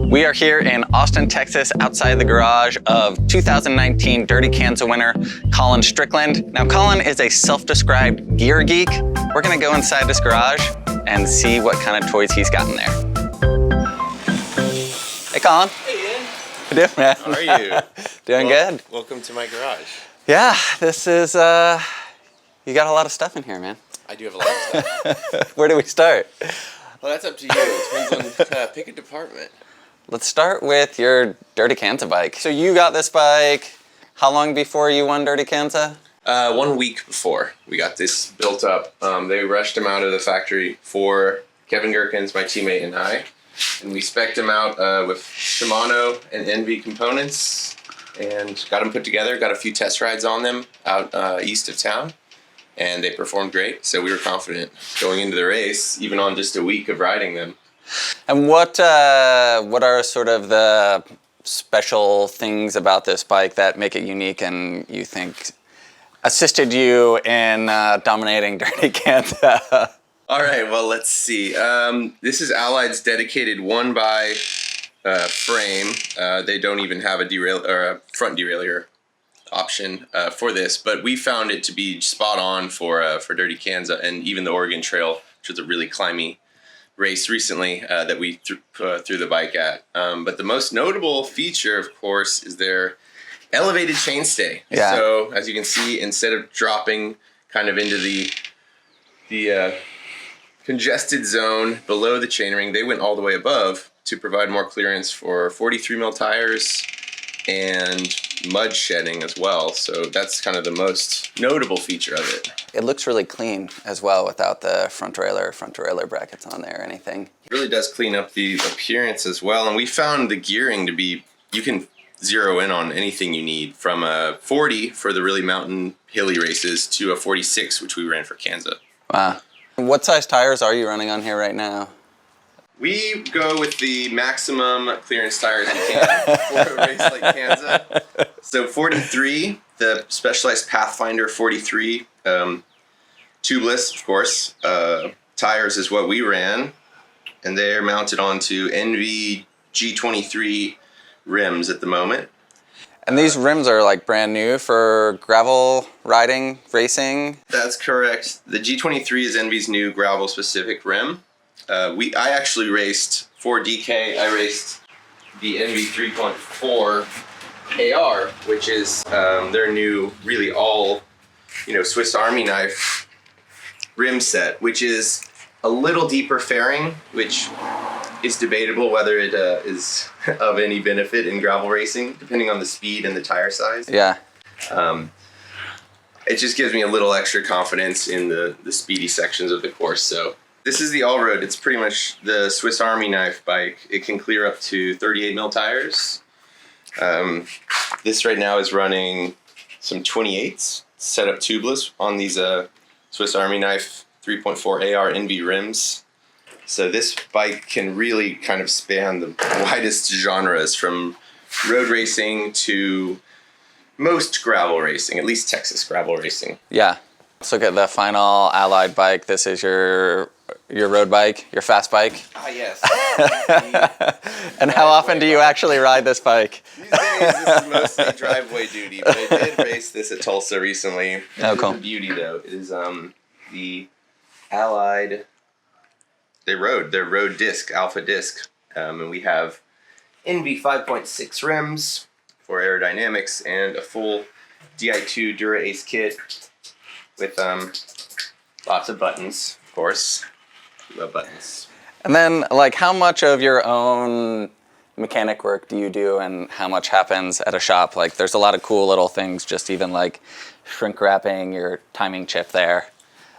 We are here in Austin, Texas, outside the garage of 2019 Dirty Kanza winner, Colin Strickland. Now, Colin is a self-described gear geek. We're gonna go inside this garage and see what kind of toys he's got in there. Hey, Colin. Hey, Ian. How you doing, man? How are you? Doing good. Welcome to my garage. Yeah, this is, you got a lot of stuff in here, man. I do have a lot of stuff. Where do we start? Well, that's up to you. It depends on, pick a department. Let's start with your Dirty Kanza bike. So you got this bike how long before you won Dirty Kanza? 1 week before we got this built up. They rushed him out of the factory for Kevin Gherkins, my teammate, and I. And we spec'd him out with Shimano and NV components and got them put together, got a few test rides on them out east of town. And they performed great, so we were confident going into the race, even on just a week of riding them. And what are sort of the special things about this bike that make it unique and you think assisted you in dominating Dirty Kanza? All right, well, let's see. This is Allied's dedicated one-by frame. They don't even have a front derailleur option for this, but we found it to be spot on for Dirty Kanza and even the Oregon Trail, which was a really climby race recently that we threw the bike at. But the most notable feature, of course, is their elevated chainstay. Yeah. So as you can see, instead of dropping kind of into the congested zone below the chainring, they went all the way above to provide more clearance for 43 mil tires and mud shedding as well. So that's kind of the most notable feature of it. It looks really clean as well without the front derailleur brackets on there or anything. It really does clean up the appearance as well. And we found the gearing to be, you can zero in on anything you need, from a 40 for the really mountain hilly races to a 46, which we ran for Kanza. Wow. What size tires are you running on here right now? We go with the maximum clearance tires we can for a race like Kanza. So 43, the Specialized Pathfinder 43, tubeless, of course, tires is what we ran, and they're mounted onto NV G23 rims at the moment. And these rims are like brand new for gravel riding, racing? That's correct. The G23 is NV's new gravel specific rim. I actually raced for DK. I raced the NV 3.4 AR, which is their new, really all, Swiss Army knife rim set, which is a little deeper fairing, which is debatable whether it is of any benefit in gravel racing, depending on the speed and the tire size. Yeah. It just gives me a little extra confidence in the speedy sections of the course. So this is the all-road. It's pretty much the Swiss Army knife bike. It can clear up to 38 mil tires. This right now is running some 28s, set up tubeless on these Swiss Army knife 3.4 AR NV rims. So this bike can really kind of span the widest genres, from road racing to most gravel racing, at least Texas gravel racing. Yeah. Let's look at the final Allied bike. This is your road bike, your fast bike. Ah, yes. And how often do you actually ride this bike? These days, this is mostly driveway duty, but I did race this at Tulsa recently. Oh, cool. The beauty, though, is the Allied, their road disc, Alpha disc, and we have NV 5.6 rims for aerodynamics and a full Di2 Dura Ace kit with lots of buttons, of course. We love buttons. And then, like, how much of your own mechanic work do you do and how much happens at a shop? Like, there's a lot of cool little things, just even like shrink wrapping your timing chip there.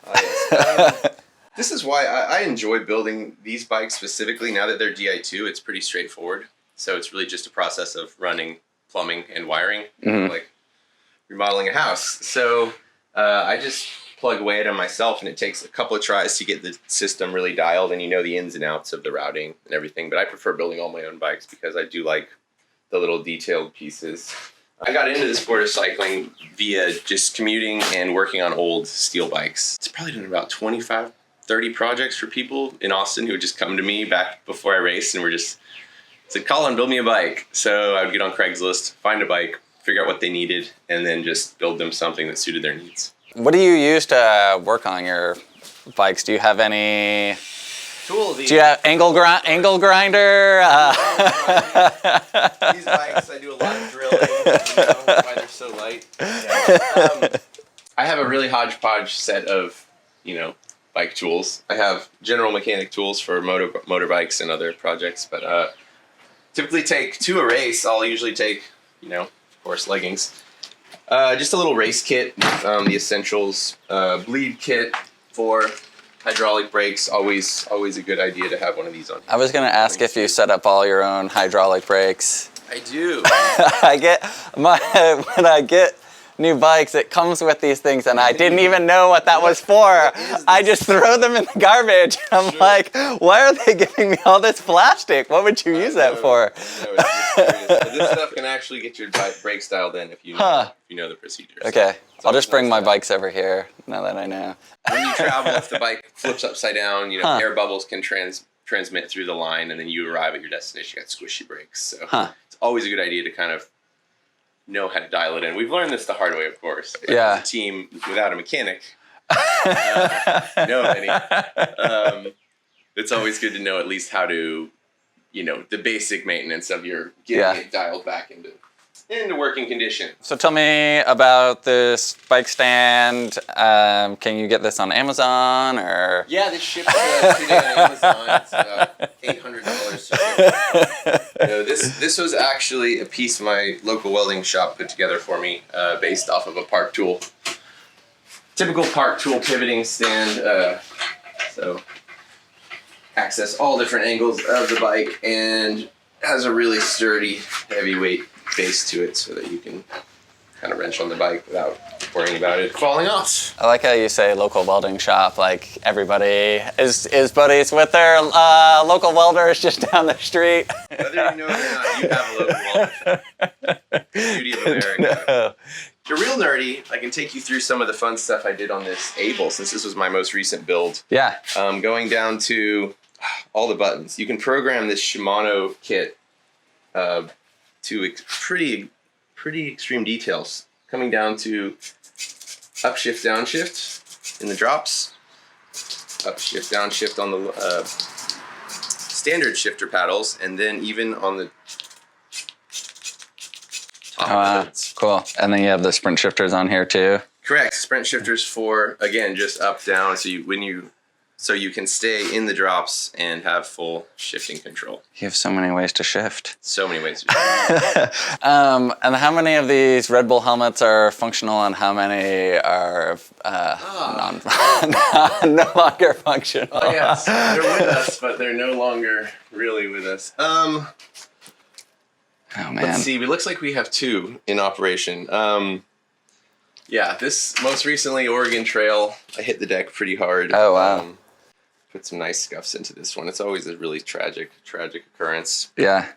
Yes. This is why I enjoy building these bikes specifically. Now that they're Di2, it's pretty straightforward. So it's really just a process of running plumbing and wiring, like remodeling a house. So I just plug away at them myself, and it takes a couple of tries to get the system really dialed, and the ins and outs of the routing and everything. But I prefer building all my own bikes because I do like the little detailed pieces. I got into the sport of cycling via just commuting and working on old steel bikes. It's probably done about 25, 30 projects for people in Austin who would just come to me back before I raced and were just said, Colin, build me a bike. So I would get on Craigslist, find a bike, figure out what they needed, and then just build them something that suited their needs. What do you use to work on your bikes? Do you have any Tools. Do you have angle grinder? These bikes, I do a lot of drilling. Why they're so light. Yeah. I have a really hodgepodge set of, bike tools. I have general mechanic tools for motorbikes and other projects, but typically to a race, I'll usually take, of course, leggings. Just a little race kit, the essentials, bleed kit for hydraulic brakes, always a good idea to have one of these on. I was going to ask if you set up all your own hydraulic brakes. I do. When I get new bikes, it comes with these things, and I didn't even know what that was for. I just throw them in the garbage. I'm like, why are they giving me all this plastic? What would you use that for? This stuff can actually get your brakes dialed in if you know the procedures. Okay, I'll just bring my bikes over here now that I know. When you travel, if the bike flips upside down, air bubbles can transmit through the line, and then you arrive at your destination. You got squishy brakes, so it's always a good idea to kind of know how to dial it in. We've learned this the hard way, of course. Yeah. As a team without a mechanic, it's always good to know at least how to, the basic maintenance of your getting it dialed back into working condition. So tell me about this bike stand. Can you get this on Amazon or? Yeah, this ships today on Amazon. It's about $800 to ship. This was actually a piece my local welding shop put together for me, based off of a Park Tool. Typical Park Tool pivoting stand. So access all different angles of the bike and has a really sturdy, heavyweight base to it so that you can kind of wrench on the bike without worrying about it falling off. I like how you say local welding shop, like everybody is buddies with their local welders just down the street. Whether you know it or not, you have a local welder shop. Beauty of America. No. If you're real nerdy, I can take you through some of the fun stuff I did on this Able, since this was my most recent build. Yeah. Going down to all the buttons. You can program this Shimano kit to pretty extreme details, coming down to upshift, downshift in the drops, upshift, downshift on the standard shifter paddles, and then even on the top of it. Cool. And then you have the sprint shifters on here too. Correct. Sprint shifters for, again, just up, down, so you can stay in the drops and have full shifting control. You have so many ways to shift. So many ways to shift. And how many of these Red Bull helmets are functional and how many are no longer functional? Oh, yes. They're with us, but they're no longer really with us. Oh, man. Let's see. It looks like we have two in operation. Yeah, this most recently, Oregon Trail, I hit the deck pretty hard. Oh, wow. Put some nice scuffs into this one. It's always a really tragic occurrence. Yeah.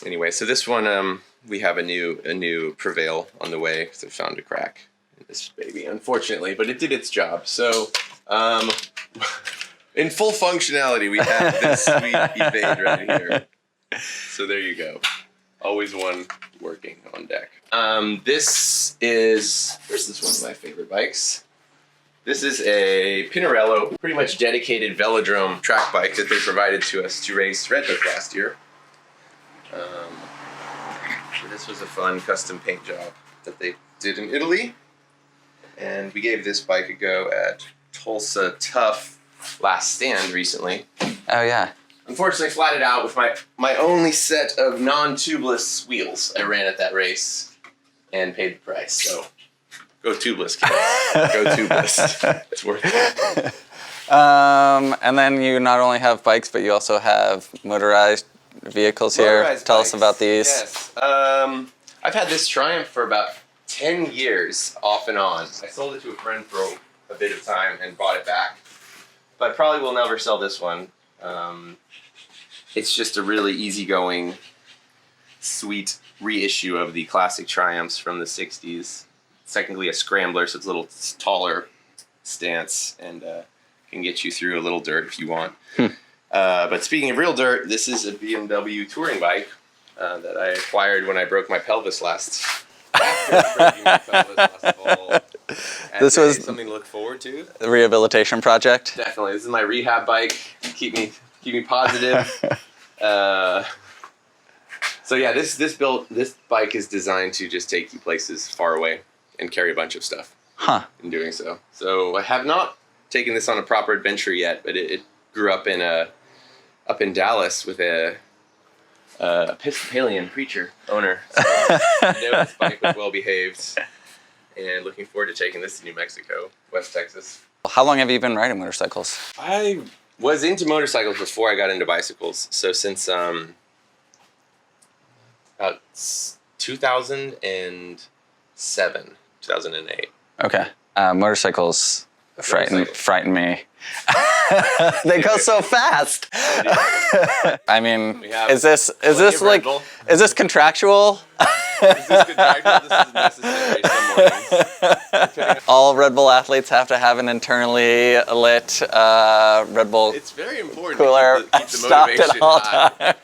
Anyway, so this one, we have a new Prevail on the way because I found a crack in this baby, unfortunately, but it did its job. So, in full functionality, we have this sweet Evade right here. So there you go. Always one working on deck. This is one of my favorite bikes. This is a Pinarello, pretty much dedicated velodrome track bike that they provided to us to race Red Hook last year. So this was a fun custom paint job that they did in Italy. And we gave this bike a go at Tulsa Tough last stand recently. Oh, yeah. Unfortunately, flatted out with my only set of non-tubeless wheels I ran at that race and paid the price. So go tubeless, kids. Go tubeless. It's worth it. And then you not only have bikes, but you also have motorized vehicles here. Tell us about these. Yes. I've had this Triumph for about 10 years, off and on. I sold it to a friend for a bit of time and bought it back. But I probably will never sell this one. It's just a really easygoing, sweet reissue of the classic Triumphs from the 60s. It's technically a scrambler, so it's a little taller stance and can get you through a little dirt if you want. But speaking of real dirt, this is a BMW touring bike that I acquired when I broke my pelvis last. After breaking my pelvis last fall. This was something to look forward to. a rehabilitation project. Definitely, this is my rehab bike. Keep me positive. So yeah, this bike is designed to just take you places far away and carry a bunch of stuff. Huh. In doing so. So I have not taken this on a proper adventure yet, but it grew up in Dallas with a Episcopalian preacher owner. So I know this bike was well behaved, and looking forward to taking this to New Mexico, West Texas. How long have you been riding motorcycles? I was into motorcycles before I got into bicycles. So since about 2007, 2008. Okay. Motorcycles frighten me. They go so fast. I mean, is this contractual? Is this contractual? This is necessary some mornings. All Red Bull athletes have to have an internally lit Red Bull It's very important cooler to keep the stocked motivation at all high. times.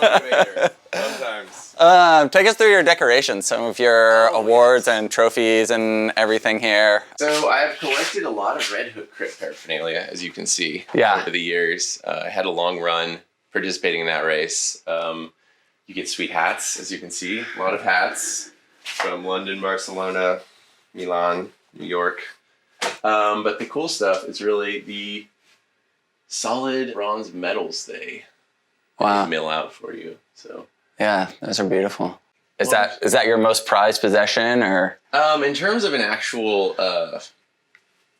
Motivator, sometimes. Take us through your decorations, some of your awards and trophies and everything here. So I've collected a lot of Red Hook Crit paraphernalia, as you can see, Yeah. over the years. I had a long run participating in that race. You get sweet hats, as you can see, a lot of hats from London, Barcelona, Milan, New York. But the cool stuff is really the solid bronze medals they mill out for you. So yeah, those are beautiful. Is that your most prized possession, or? in terms of an actual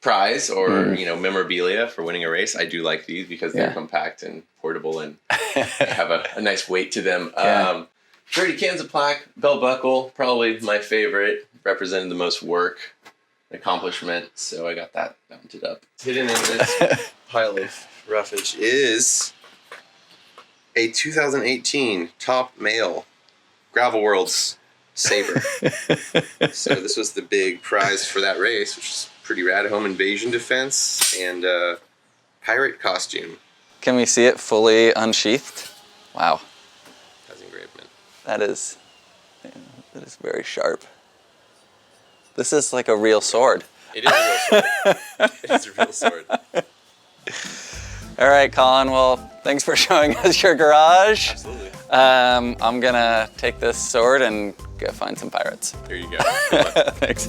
prize or memorabilia for winning a race, I do like these because they're compact and portable and have a nice weight to them. Yeah. Dirty Kanza plaque, belt buckle, probably my favorite, represented the most work, accomplishment, so I got that mounted up. Hidden in this pile of roughage is a 2018 Top Male Gravel Worlds Saber. So this was the big prize for that race, which is pretty rad. Home invasion defense and pirate costume. Can we see it fully unsheathed? Wow. That's engravement. That is very sharp. This is like a real sword. It is a real sword. It is a real sword. All right, Colin. Well, thanks for showing us your garage. Absolutely. I'm gonna take this sword and go find some pirates. Here you go. Thanks.